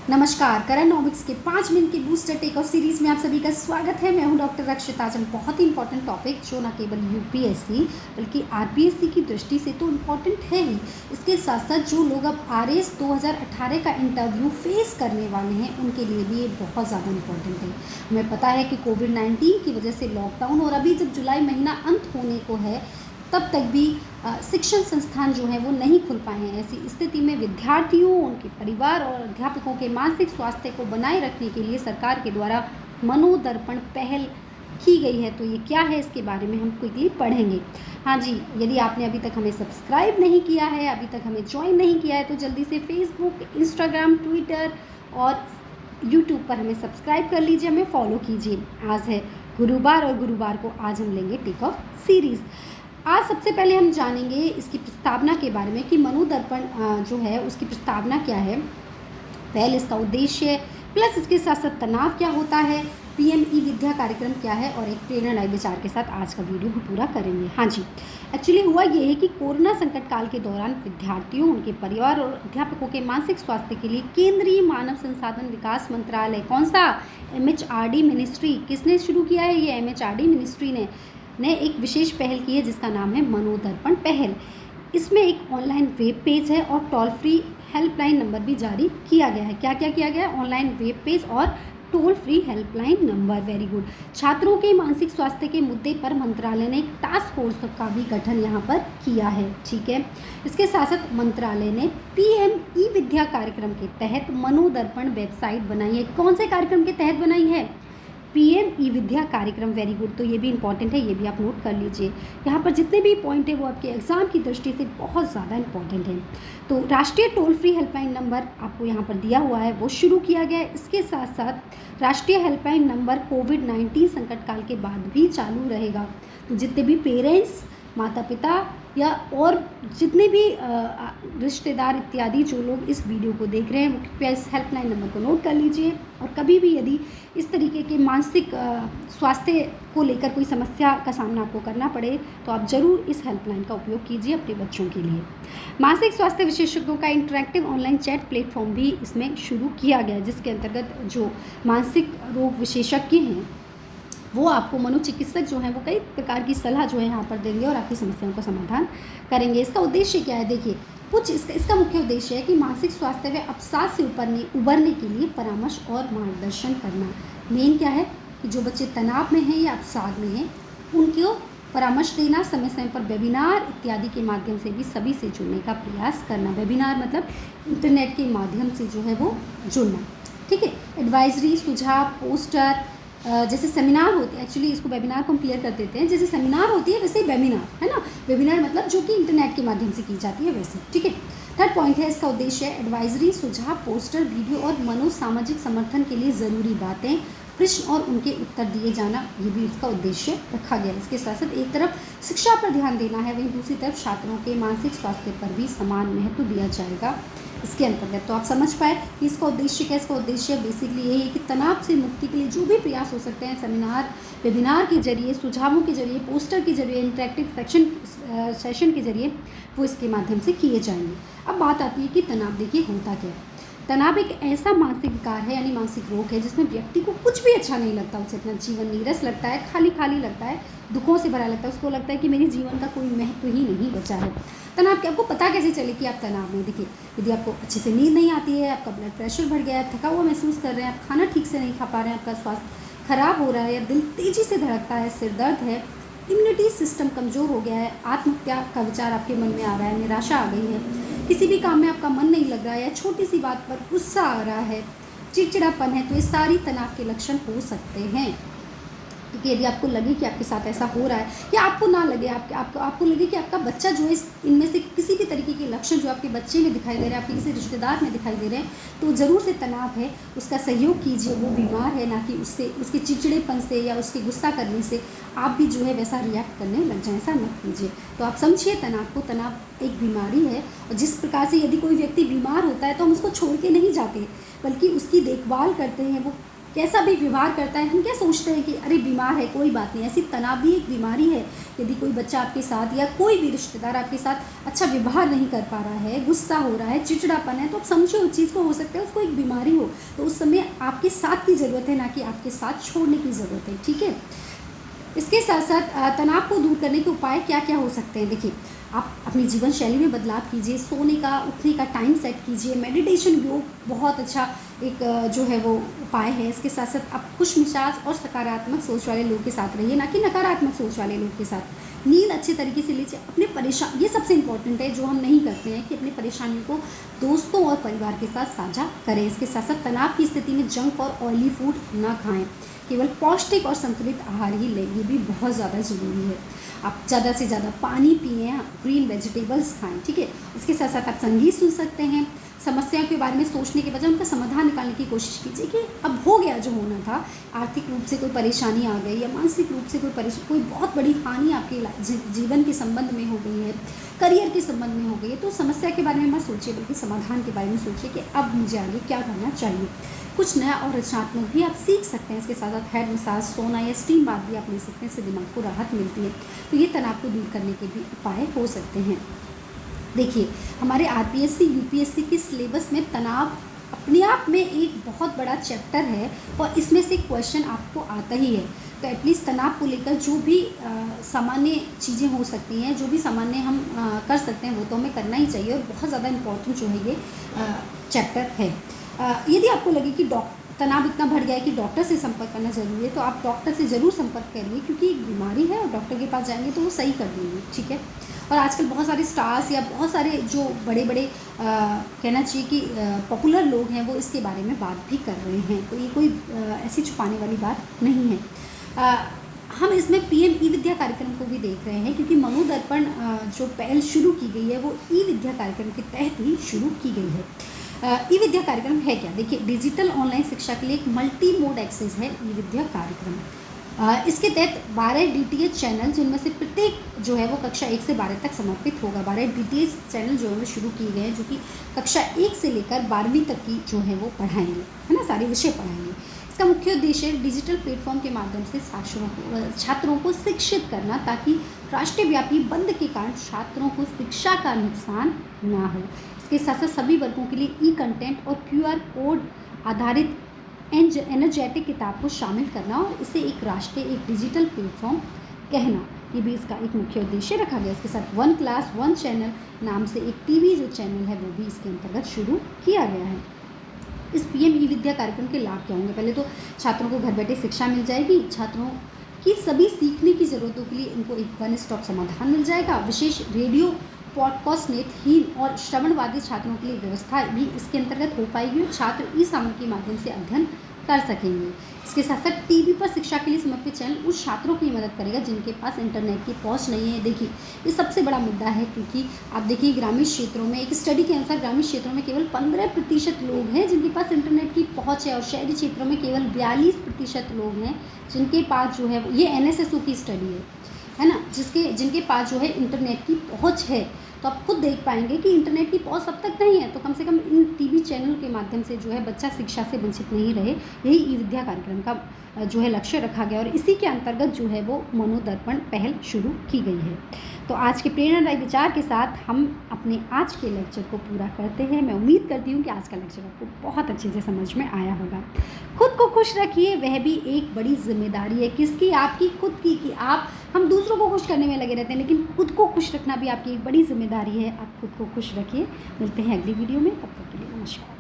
नमस्कार, करनॉमिक्स के 5 मिनट की बूस्टर टेक ऑफ सीरीज़ में आप सभी का स्वागत है। मैं हूं डॉक्टर रक्षिता। आज हम बहुत ही इंपॉर्टेंट टॉपिक, जो ना केवल यूपीएससी बल्कि आरपीएससी की दृष्टि से तो इम्पॉर्टेंट है ही, इसके साथ साथ जो लोग अब आरएस 2018 का इंटरव्यू फेस करने वाले हैं उनके लिए भी ये बहुत ज़्यादा इम्पॉर्टेंट है। हमें पता है कि कोविड-19 की वजह से लॉकडाउन और अभी जब जुलाई महीना अंत होने को है तब तक भी शिक्षण संस्थान जो हैं वो नहीं खुल पाए हैं। ऐसी स्थिति में विद्यार्थियों, उनके परिवार और अध्यापकों के मानसिक स्वास्थ्य को बनाए रखने के लिए सरकार के द्वारा मनोदर्पण पहल की गई है। तो ये क्या है, इसके बारे में हम क्विकली पढ़ेंगे। हाँ जी, यदि आपने अभी तक हमें सब्सक्राइब नहीं किया है, अभी तक हमें ज्वाइन नहीं किया है, तो जल्दी से फेसबुक, इंस्टाग्राम, ट्विटर और यूट्यूब पर हमें सब्सक्राइब कर लीजिए, हमें फॉलो कीजिए। आज है गुरुवार और गुरुवार को आज हम लेंगे टेक ऑफ सीरीज़। आज सबसे पहले हम जानेंगे इसकी प्रस्तावना के बारे में कि मनोदर्पण जो है उसकी प्रस्तावना क्या है, पहले इसका उद्देश्य, प्लस इसके साथ साथ तनाव क्या होता है, पीएम ई विद्या कार्यक्रम क्या है, और एक प्रेरणादायी विचार के साथ आज का वीडियो हम पूरा करेंगे। हाँ जी, एक्चुअली हुआ ये है कि कोरोना संकट काल के दौरान विद्यार्थियों, उनके परिवार और अध्यापकों के मानसिक स्वास्थ्य के लिए केंद्रीय मानव संसाधन विकास मंत्रालय, कौन सा, एमएचआरडी मिनिस्ट्री, किसने शुरू किया है, ये एमएचआरडी मिनिस्ट्री ने एक विशेष पहल की है जिसका नाम है मनोदर्पण पहल। इसमें एक ऑनलाइन वेब पेज है और टोल फ्री हेल्पलाइन नंबर भी जारी किया गया है। क्या क्या किया गया है, ऑनलाइन वेब पेज और toll free helpline number. Very good. छात्रों के मानसिक स्वास्थ्य के मुद्दे पर मंत्रालय ने एक टास्क फोर्स का भी गठन यहाँ पर किया है। ठीक है, इसके साथ साथ मंत्रालय ने पीएम ई विद्या कार्यक्रम के तहत मनोदर्पण वेबसाइट बनाई है। कौन से कार्यक्रम के तहत बनाई है, पीएम ई विद्या कार्यक्रम। वेरी गुड, तो ये भी इंपॉर्टेंट है, ये भी आप नोट कर लीजिए। यहाँ पर जितने भी पॉइंट है वो आपके एग्जाम की दृष्टि से बहुत ज़्यादा इंपॉर्टेंट है। तो राष्ट्रीय टोल फ्री हेल्पलाइन नंबर आपको यहाँ पर दिया हुआ है, वो शुरू किया गया है। इसके साथ साथ राष्ट्रीय हेल्पलाइन नंबर कोविड-19 संकट काल के बाद भी चालू रहेगा। तो जितने भी पेरेंट्स, माता पिता या और जितने भी रिश्तेदार इत्यादि जो लोग इस वीडियो को देख रहे हैं, वो कृपया इस हेल्पलाइन नंबर को नोट कर लीजिए। और कभी भी यदि इस तरीके के मानसिक स्वास्थ्य को लेकर कोई समस्या का सामना आपको करना पड़े तो आप ज़रूर इस हेल्पलाइन का उपयोग कीजिए अपने बच्चों के लिए। मानसिक स्वास्थ्य विशेषज्ञों का इंटरैक्टिव ऑनलाइन चैट प्लेटफॉर्म भी इसमें शुरू किया गया है, जिसके अंतर्गत जो मानसिक रोग विशेषज्ञ हैं वो आपको, मनोचिकित्सक जो हैं वो कई प्रकार की सलाह जो है यहाँ पर देंगे और आपकी समस्याओं का समाधान करेंगे। इसका उद्देश्य क्या है, देखिए कुछ इसका मुख्य उद्देश्य है कि मानसिक स्वास्थ्य व अवसाद से उबरने के लिए परामर्श और मार्गदर्शन करना। मेन क्या है कि जो बच्चे तनाव में हैं या अवसाद में हैं उनको परामर्श देना, समय समय पर वेबिनार इत्यादि के माध्यम से भी सभी से जुड़ने का प्रयास करना। वेबिनार मतलब इंटरनेट के माध्यम से जो है वो जुड़ना। ठीक है, एडवाइजरी, सुझाव, पोस्टर, जैसे सेमिनार होते हैं, एक्चुअली इसको वेबिनार को हम क्लियर कर देते हैं, जैसे सेमिनार होती है वैसे ही वेबिनार है ना। वेबिनार मतलब जो कि इंटरनेट के माध्यम से की जाती है वैसे। ठीक है, थर्ड पॉइंट है, इसका उद्देश्य है एडवाइजरी, सुझाव, पोस्टर, वीडियो और मनोसामाजिक समर्थन के लिए ज़रूरी बातें, प्रश्न और उनके उत्तर दिए जाना, ये भी इसका उद्देश्य रखा गया है। इसके साथ साथ एक तरफ शिक्षा पर ध्यान देना है, वहीं दूसरी तरफ छात्रों के मानसिक स्वास्थ्य पर भी समान महत्व दिया जाएगा इसके अंतर्गत। तो आप समझ पाए कि इसका उद्देश्य क्या है। इसका उद्देश्य बेसिकली यही है कि तनाव से मुक्ति के लिए जो भी प्रयास हो सकते हैं, सेमिनार, वेबिनार के जरिए, सुझावों के जरिए, पोस्टर के जरिए, इंटरेक्टिव सेशन के जरिए वो इसके माध्यम से किए जाएंगे। अब बात आती है कि तनाव, देखिए होता क्या है। तनाव एक ऐसा मानसिक विकार है, यानी मानसिक रोग है, जिसमें व्यक्ति को कुछ भी अच्छा नहीं लगता, उसे अपना जीवन नीरस लगता है, खाली खाली लगता है, दुखों से भरा लगता है, उसको लगता है कि मेरे जीवन का कोई महत्व ही नहीं बचा है। तनाव के आपको पता कैसे चले कि आप तनाव में, देखिए यदि आपको अच्छे से नींद नहीं आती है, आपका ब्लड प्रेशर बढ़ गया है, थका हुआ महसूस कर रहे हैं, आप खाना ठीक से नहीं खा पा रहे हैं, आपका स्वास्थ्य खराब हो रहा है, या दिल तेज़ी से धड़कता है, सिर दर्द है, इम्यूनिटी सिस्टम कमज़ोर हो गया है, आत्महत्या का विचार आपके मन में आ रहा है, निराशा आ गई है, किसी भी काम में आपका मन नहीं लग रहा है, या छोटी सी बात पर गुस्सा आ रहा है, चिड़चिड़ापन है, तो ये सारी तनाव के लक्षण हो सकते हैं। क्योंकि यदि आपको लगे कि आपके साथ ऐसा हो रहा है, या आपको ना लगे, आपको लगे कि आपका बच्चा जो है इनमें से किसी भी तरीके के लक्षण जो आपके बच्चे में दिखाई दे रहे हैं, आपके किसी रिश्तेदार में दिखाई दे रहे हैं, तो ज़रूर से तनाव है, उसका सहयोग कीजिए। वो बीमार है, ना कि उससे, उसके चिड़चिड़ेपन से या उसके गुस्सा करने से आप भी जो है वैसा रिएक्ट करने लग जाए, ऐसा मत कीजिए। तो आप समझिए तनाव को, तनाव एक बीमारी है, और जिस प्रकार से यदि कोई व्यक्ति बीमार होता है तो हम उसको छोड़ के नहीं जाते, बल्कि उसकी देखभाल करते हैं, वो कैसा भी व्यवहार करता है, हम क्या सोचते हैं कि अरे बीमार है, कोई बात नहीं। ऐसी तनाव भी एक बीमारी है। यदि कोई बच्चा आपके साथ या कोई भी रिश्तेदार आपके साथ अच्छा व्यवहार नहीं कर पा रहा है, गुस्सा हो रहा है, चिड़चिड़ापन है, तो आप समझो उस चीज़ को, हो सकता है उसको एक बीमारी हो। तो उस समय आपके साथ की ज़रूरत है, ना कि आपके साथ छोड़ने की ज़रूरत है। ठीक है। इसके साथ साथ तनाव को दूर करने के उपाय क्या क्या हो सकते हैं। देखिए, आप अपनी जीवन शैली में बदलाव कीजिए, सोने का उठने का टाइम सेट कीजिए, मेडिटेशन, योग बहुत अच्छा एक जो है वो उपाय है। इसके साथ साथ आप खुश मिजाज और सकारात्मक सोच वाले लोग के साथ रहिए, ना कि नकारात्मक सोच वाले लोग के साथ। नींद अच्छे तरीके से लीजिए। अपने परेशान, ये सबसे इंपॉर्टेंट है जो हम नहीं करते हैं, कि अपनी परेशानियों को दोस्तों और परिवार के साथ साझा करें। इसके साथ साथ तनाव की स्थिति में जंक और ऑयली फूड ना खाएं, केवल पौष्टिक और संतुलित आहार ही लें, ये भी बहुत ज़्यादा ज़रूरी है। आप ज़्यादा से ज़्यादा पानी पिएं, ग्रीन वेजिटेबल्स खाएं। ठीक है। इसके साथ साथ आप संगीत सुन सकते हैं। समस्याओं के बारे में सोचने के बजाय उनका समाधान निकालने की कोशिश कीजिए कि अब हो गया जो होना था। आर्थिक रूप से कोई परेशानी आ गई या मानसिक रूप से कोई बहुत बड़ी हानि आपके जीवन के संबंध में हो गई है, करियर के संबंध में हो गई है, तो समस्या के बारे में मत सोचिए, बल्कि समाधान के बारे में सोचिए कि अब मुझे आगे क्या करना चाहिए। कुछ नया और रचनात्मक भी आप सीख सकते हैं। इसके साथ साथ हेड मसाज, सोना या स्टीम बाथ भी आप ले सकते हैं, इससे दिमाग को राहत मिलती है। तो ये तनाव को दूर करने के भी उपाय हो सकते हैं। देखिए, हमारे आरपीएससी यूपीएससी के सिलेबस में तनाव अपने आप में एक बहुत बड़ा चैप्टर है, और इसमें से क्वेश्चन आपको आता ही है। तो एटलीस्ट तनाव को लेकर जो भी सामान्य चीज़ें हो सकती हैं, जो भी सामान्य हम कर सकते हैं, वो तो हमें करना ही चाहिए। और बहुत ज़्यादा इम्पोर्टेंट जो है ये चैप्टर है। यदि आपको लगे कि तनाव इतना बढ़ गया है कि डॉक्टर से संपर्क करना ज़रूरी है, तो आप डॉक्टर से ज़रूर संपर्क करिए, क्योंकि एक बीमारी है और डॉक्टर के पास जाएंगे तो वो सही कर देंगे। ठीक है। और आजकल बहुत सारे स्टार्स या बहुत सारे जो बड़े बड़े कहना चाहिए कि पॉपुलर लोग हैं, वो इसके बारे में बात भी कर रहे हैं। तो ये कोई ऐसी छुपाने वाली बात नहीं है। हम इसमें पीएम ई विद्या कार्यक्रम को भी देख रहे हैं, क्योंकि मनोदर्पण जो पहल शुरू की गई है, वो ई विद्या कार्यक्रम के तहत ही शुरू की गई है। ई विद्या कार्यक्रम है क्या? देखिए, डिजिटल ऑनलाइन शिक्षा के लिए एक मल्टी मोड एक्सेस है ई विद्या कार्यक्रम। इसके तहत 12 डीटीएच चैनल, जिनमें से प्रत्येक जो है वो कक्षा 1 से 12 तक समर्पित होगा। 12 डीटीएच चैनल जो है वो शुरू किए गए हैं, जो कि कक्षा 1 से लेकर 12वीं तक की जो है वो पढ़ाएंगे, है ना, सारे विषय पढ़ाएंगे। इसका मुख्य उद्देश्य डिजिटल प्लेटफॉर्म के माध्यम से छात्रों को शिक्षित करना, ताकि राष्ट्रव्यापी बंद के कारण छात्रों को शिक्षा का नुकसान ना हो। इसके साथ साथ सभी वर्गों के लिए ई कंटेंट और QR कोड आधारित एनर्जेटिक किताब को शामिल करना, और इसे एक राष्ट्रीय एक डिजिटल प्लेटफॉर्म कहना, ये भी इसका एक मुख्य उद्देश्य रखा गया। इसके साथ 1 क्लास 1 चैनल नाम से एक टीवी जो चैनल है, वो भी इसके अंतर्गत शुरू किया गया है। इस पीएम ई विद्या कार्यक्रम के लाभ क्या होंगे? पहले तो छात्रों को घर बैठे शिक्षा मिल जाएगी। छात्रों की सभी सीखने की ज़रूरतों के लिए इनको एक वन स्टॉप समाधान मिल जाएगा। विशेष रेडियो, पॉडकास्ट, नेत्रहीन और श्रवणवादी छात्रों के लिए व्यवस्था भी इसके अंतर्गत हो पाएगी, और छात्र ई सामग्री के माध्यम से अध्ययन कर सकेंगे। इसके साथ साथ टीवी पर शिक्षा के लिए समर्पित चैनल उस छात्रों की मदद करेगा जिनके पास इंटरनेट की पहुंच नहीं है। देखिए, ये सबसे बड़ा मुद्दा है, क्योंकि आप देखिए ग्रामीण क्षेत्रों में, एक स्टडी के अनुसार ग्रामीण क्षेत्रों में केवल 15% लोग हैं जिनके पास इंटरनेट की पहुँच है, और शहरी क्षेत्रों में केवल 42% लोग हैं जिनके पास जो है, ये NSSO की स्टडी है ना, जिनके पास जो है इंटरनेट की पहुँच है। तो आप खुद देख पाएंगे कि इंटरनेट की पहुंच अब तक नहीं है, तो कम से कम इन टीवी चैनल के माध्यम से जो है बच्चा शिक्षा से वंचित नहीं रहे। यही ई विद्या कार्यक्रम का जो है लक्ष्य रखा गया, और इसी के अंतर्गत जो है वो मनोदर्पण पहल शुरू की गई है। तो आज के प्रेरणादायी विचार के साथ हम अपने आज के लेक्चर को पूरा करते हैं। मैं उम्मीद करती हूँ कि आज का लेक्चर आपको बहुत अच्छे से समझ में आया होगा। खुद को खुश रखिए, वह भी एक बड़ी जिम्मेदारी है। किसकी? आपकी खुद की। कि हम दूसरों को खुश करने में लगे रहते हैं, लेकिन खुद को खुश रखना भी आपकी एक बड़ी जिम्मेदारी है। आप खुद को खुश रखिए। मिलते हैं अगली वीडियो में, तब तक के लिए नमस्कार।